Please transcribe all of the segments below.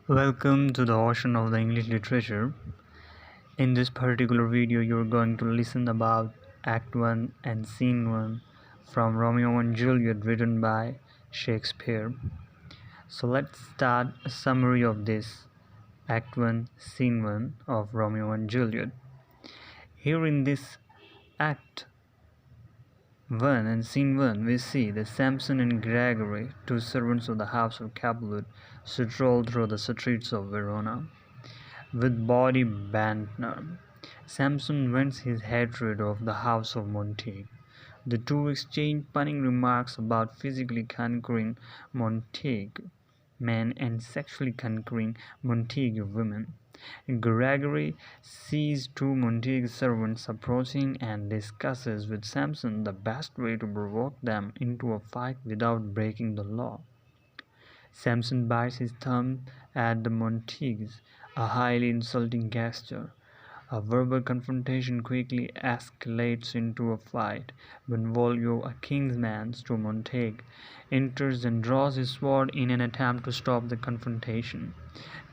Welcome to the ocean of the English literature. In this particular video, you're going to listen about Act 1 and Scene 1 from Romeo and Juliet written by Shakespeare. So let's start a summary of this Act 1, Scene 1 of Romeo and Juliet. Here in this Act 1 and Scene 1, we see that Samson and Gregory, two servants of the house of Capulet, stroll through the streets of Verona. With body banter, Samson vents his hatred of the house of Montague. The two exchange punning remarks about physically conquering Montague men and sexually conquering Montague women. Gregory sees two Montague servants approaching and discusses with Samson the best way to provoke them into a fight without breaking the law. Samson bites his thumb at the Montagues, a highly insulting gesture. A verbal confrontation quickly escalates into a fight. Benvolio, a kinsman to Montague, enters and draws his sword in an attempt to stop the confrontation.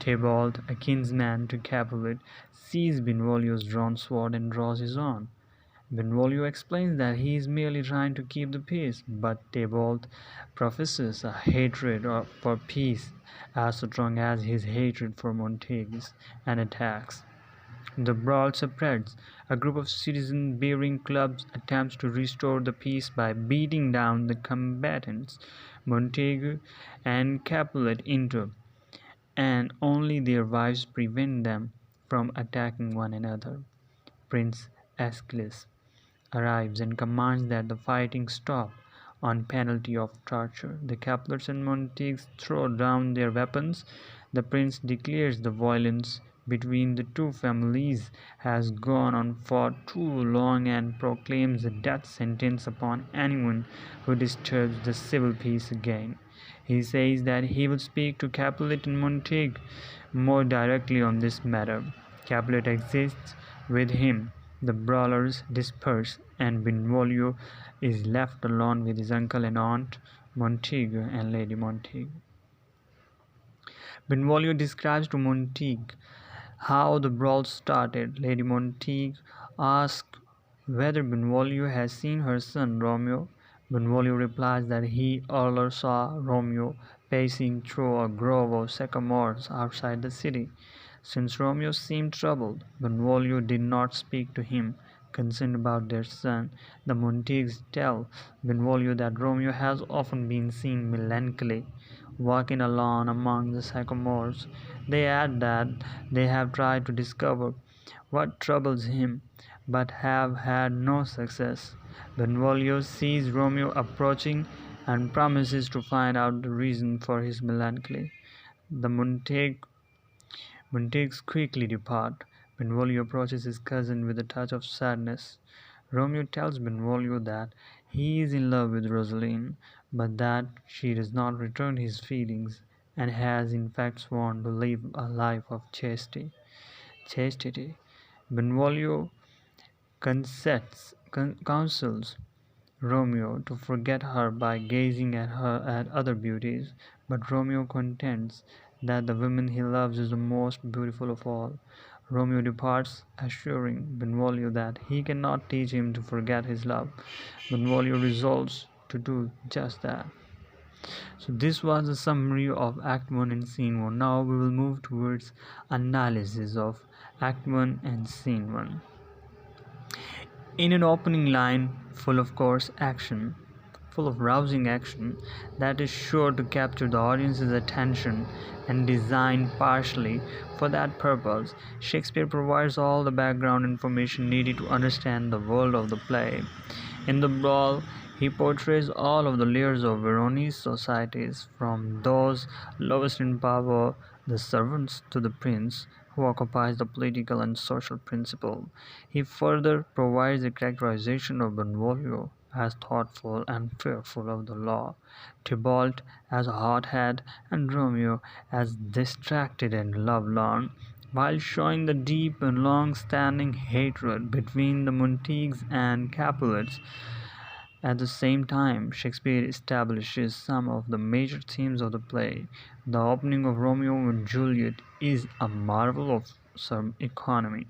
Tybalt, a kinsman to Capulet, sees Benvolio's drawn sword and draws his own. Benvolio explains that he is merely trying to keep the peace, but Tybalt professes a hatred for peace as strong as his hatred for Montagues and attacks. The brawl spreads. A group of citizens bearing clubs attempts to restore the peace by beating down the combatants. Montague and Capulet enter, and only their wives prevent them from attacking one another. Prince Aeschylus arrives and commands that the fighting stop on penalty of torture. The Capulets and Montagues throw down their weapons. The prince declares the violence between the two families has gone on for too long and proclaims a death sentence upon anyone who disturbs the civil peace again. He says that he will speak to Capulet and Montague more directly on this matter. Capulet exists with him. The brawlers disperse, and Benvolio is left alone with his uncle and aunt, Montague and Lady Montague. Benvolio describes to Montague how the brawl started. Lady Montague asks whether Benvolio has seen her son Romeo. Benvolio replies that he earlier saw Romeo passing through a grove of sycamores outside the city. Since Romeo seemed troubled, Benvolio did not speak to him. Concerned about their son, the Montagues tell Benvolio that Romeo has often been seen melancholy, walking alone among the sycamores. They add that they have tried to discover what troubles him, but have had no success. Benvolio sees Romeo approaching and promises to find out the reason for his melancholy. The Montagues quickly depart. Benvolio approaches his cousin with a touch of sadness. Romeo tells Benvolio that he is in love with Rosaline, but that she does not return his feelings and has in fact sworn to live a life of chastity. Benvolio counsels Romeo to forget her by gazing at other beauties, but Romeo contends that the woman he loves is the most beautiful of all. Romeo departs, assuring Benvolio that he cannot teach him to forget his love. Benvolio resolves to do just that. So this was a summary of Act 1 and Scene 1. Now we will move towards analysis of Act 1 and Scene 1. In an opening line full of rousing action that is sure to capture the audience's attention and designed partially for that purpose, Shakespeare provides all the background information needed to understand the world of the play. In the brawl, he portrays all of the layers of Veronese societies, from those lowest in power, the servants, to the prince, who occupies the political and social principle. He further provides a characterization of Benvolio as thoughtful and fearful of the law, Tybalt as a hothead, and Romeo as distracted and lovelorn, while showing the deep and long-standing hatred between the Montagues and Capulets. At the same time, Shakespeare establishes some of the major themes of the play. The opening of Romeo and Juliet is a marvel of some economy,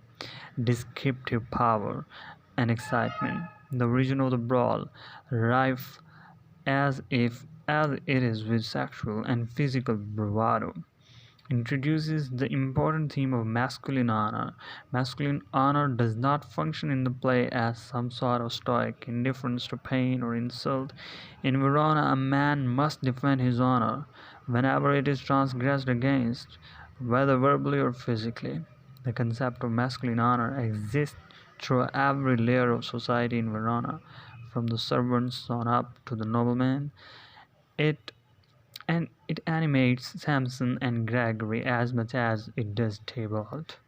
descriptive power, and excitement. The origin of the brawl, rife as it is with sexual and physical bravado, introduces the important theme of masculine honor. Masculine honor does not function in the play as some sort of stoic indifference to pain or insult. In Verona, a man must defend his honor whenever it is transgressed against, whether verbally or physically. The concept of masculine honor exists through every layer of society in Verona, from the servants on up to the nobleman. It it animates Samson and Gregory as much as it does Tybalt.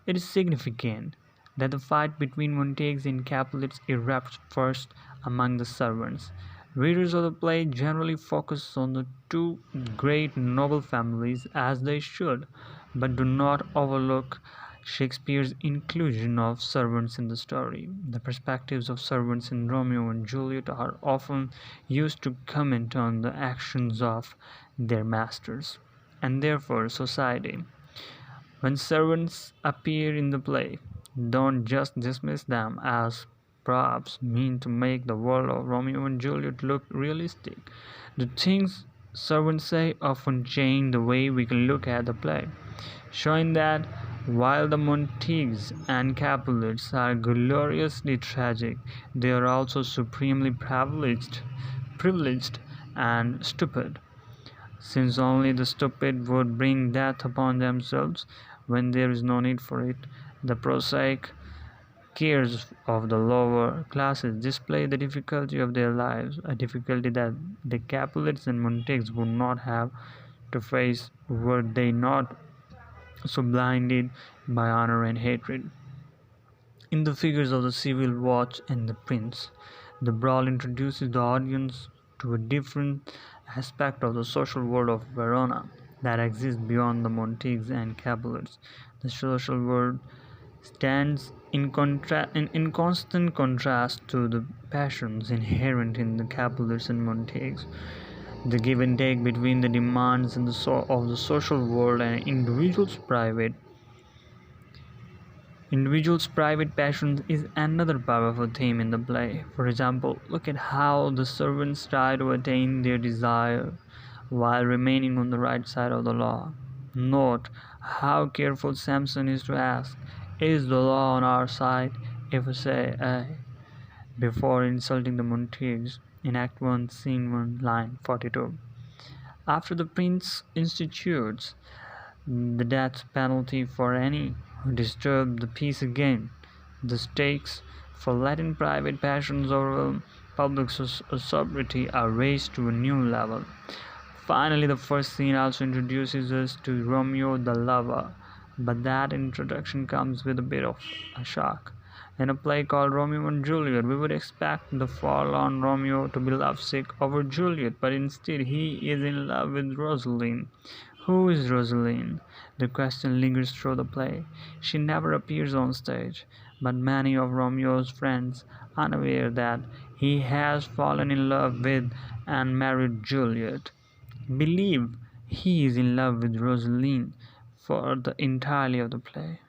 It is significant that the fight between Montagues and Capulets erupts first among the servants. Readers of the play generally focus on the two great noble families, as they should, but do not overlook Shakespeare's inclusion of servants in the story. The perspectives of servants in Romeo and Juliet are often used to comment on the actions of their masters, and therefore society. When servants appear in the play, don't just dismiss them as props meant to make the world of Romeo and Juliet look realistic. The things servants say often change the way we can look at the play, showing that while the Montagues and Capulets are gloriously tragic, they are also supremely privileged and stupid, since only the stupid would bring death upon themselves when there is no need for it. The prosaic cares of the lower classes display the difficulty of their lives, a difficulty that the Capulets and Montagues would not have to face were they not so blinded by honor and hatred. In the figures of the civil watch and the prince, the brawl introduces the audience to a different aspect of the social world of Verona that exists beyond the Montagues and Capulets. The social world stands in constant contrast to the passions inherent in the Capulets and Montagues. The give and take between the demands and of the social world and individuals' private passions is another powerful theme in the play. For example, look at how the servants try to attain their desire while remaining on the right side of the law. Note how careful Samson is to ask, "Is the law on our side?" if we say aye, before insulting the Montagues in Act 1, Scene 1, line 42. After the prince institutes the death penalty for any who disturb the peace again, the stakes for letting private passions overwhelm public sobriety are raised to a new level. Finally, the first scene also introduces us to Romeo the lover, but that introduction comes with a bit of a shock. In a play called Romeo and Juliet, we would expect the forlorn Romeo to be lovesick over Juliet, but instead he is in love with Rosaline. Who is Rosaline? The question lingers through the play. She never appears on stage, but many of Romeo's friends, unaware that he has fallen in love with and married Juliet, believe he is in love with Rosaline for the entirety of the play.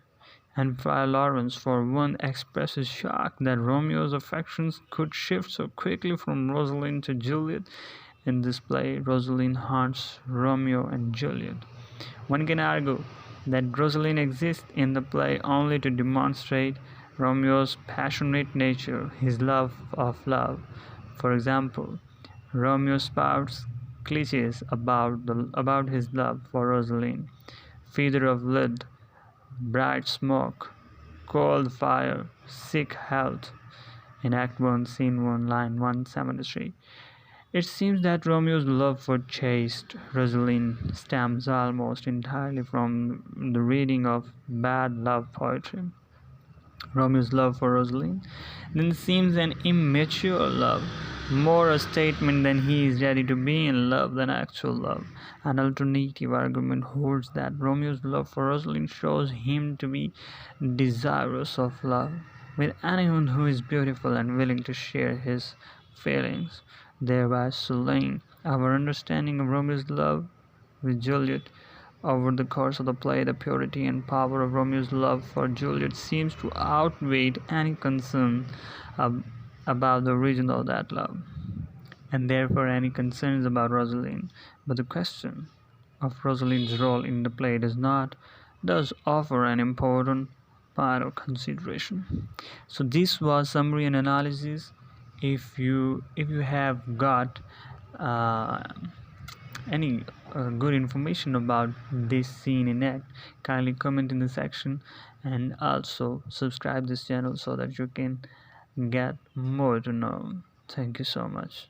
And Friar Lawrence, for one, expresses shock that Romeo's affections could shift so quickly from Rosaline to Juliet. In this play, Rosaline haunts Romeo and Juliet. One can argue that Rosaline exists in the play only to demonstrate Romeo's passionate nature, his love of love. For example, Romeo spouts cliches about his love for Rosaline: feather of lead, bright smoke, cold fire, sick health, in Act 1, Scene 1, line 173. It seems that Romeo's love for chaste Rosaline stems almost entirely from the reading of bad love poetry. Romeo's love for Rosaline then seems an immature love, more a statement that he is ready to be in love than actual love. An alternative argument holds that Romeo's love for Rosaline shows him to be desirous of love with anyone who is beautiful and willing to share his feelings, thereby sullying our understanding of Romeo's love with Juliet. Over the course of the play, the purity and power of Romeo's love for Juliet seems to outweigh any concern ab- about the origin of that love, and therefore any concerns about Rosaline. But the question of Rosaline's role in the play does offer an important part of consideration. So this was summary and analysis. If you have got uh, any good information about this scene in act, kindly comment in the section, and also subscribe this channel so that you can get more to know. Thank you so much.